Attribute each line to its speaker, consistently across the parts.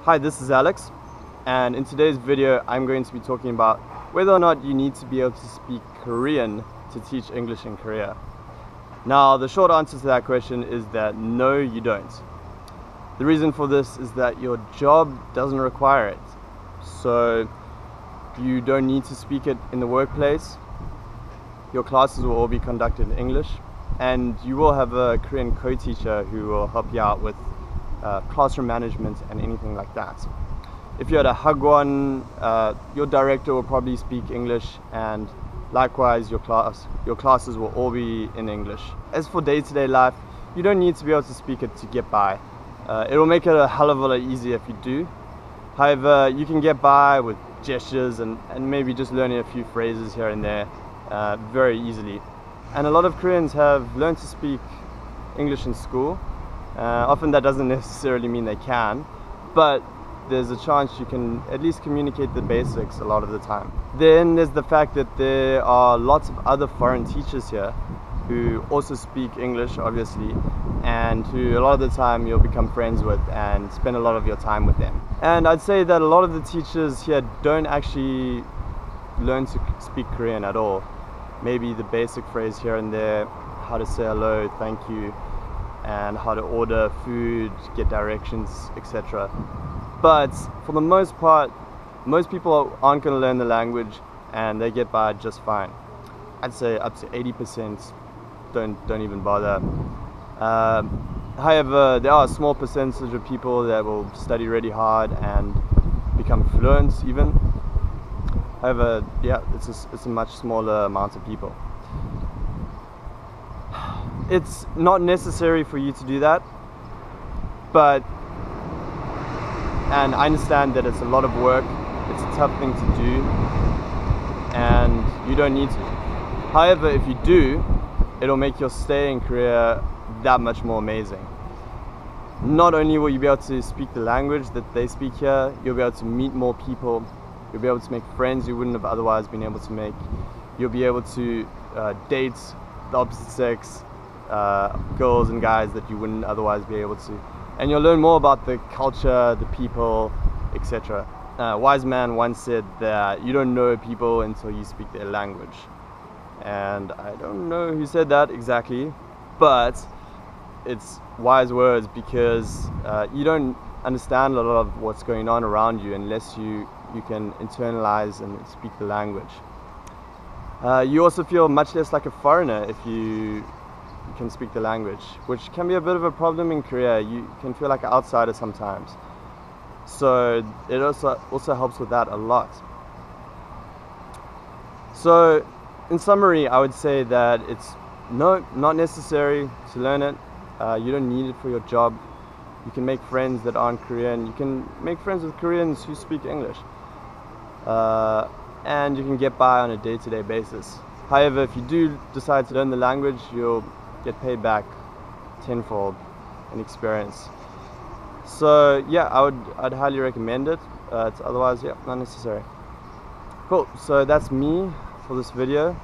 Speaker 1: Hi, this is Alex, and in today's video I'm going to be talking about whether or not you need to be able to speak Korean to teach English in Korea. Now, the short answer to that question is that no, you don't. The reason for this is that your job doesn't require it. So you don't need to speak it in the workplace. Your classes will all be conducted in English, and you will have a Korean co-teacher who will help you out with classroom management and anything like that. If you're at a hagwon, your director will probably speak English, and likewise your classes will all be in English. As for day-to-day life, you don't need to be able to speak it to get by. It will make it a hell of a lot easier if you do. However, you can get by with gestures and maybe just learning a few phrases here and there very easily. And a lot of Koreans have learned to speak English in school. Often that doesn't necessarily mean they can, but there's a chance you can at least communicate the basics a lot of the time. Then there's the fact that there are lots of other foreign teachers here who also speak English, obviously, and who a lot of the time you'll become friends with and spend a lot of your time with them. And I'd say that a lot of the teachers here don't actually learn to speak Korean at all. Maybe the basic phrase here and there, how to say hello, thank you, and how to order food, get directions, etc. But for the most part, most people aren't going to learn the language and they get by just fine. I'd say up to 80% don't even bother. However, there are a small percentage of people that will study really hard and become fluent even. However, yeah, it's a much smaller amount of people. It's not necessary for you to do that, and I understand that it's a lot of work, it's a tough thing to do, and you don't need to. However, if you do, it'll make your stay in Korea that much more amazing. Not only will you be able to speak the language that they speak here, you'll be able to meet more people, you'll be able to make friends you wouldn't have otherwise been able to make, you'll be able to date the opposite sex, girls and guys that you wouldn't otherwise be able to, and you'll learn more about the culture, the people, etc. A wise man once said that you don't know people until you speak their language, and I don't know who said that exactly, but it's wise words because you don't understand a lot of what's going on around you unless you can internalize and speak the language. You also feel much less like a foreigner if you can speak the language, which can be a bit of a problem in Korea. You can feel like an outsider sometimes. So it also helps with that a lot. So in summary, I would say that it's not necessary to learn it. You don't need it for your job. You can make friends that aren't Korean. You can make friends with Koreans who speak English. And you can get by on a day-to-day basis. However, if you do decide to learn the language, you'll get paid back tenfold in experience. So yeah, I'd highly recommend it. Otherwise, yeah, not necessary. Cool, so that's me for this video.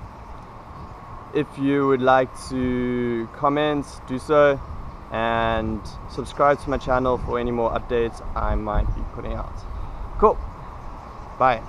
Speaker 1: If you would like to comment, do so, and subscribe to my channel for any more updates I might be putting out. Cool, bye.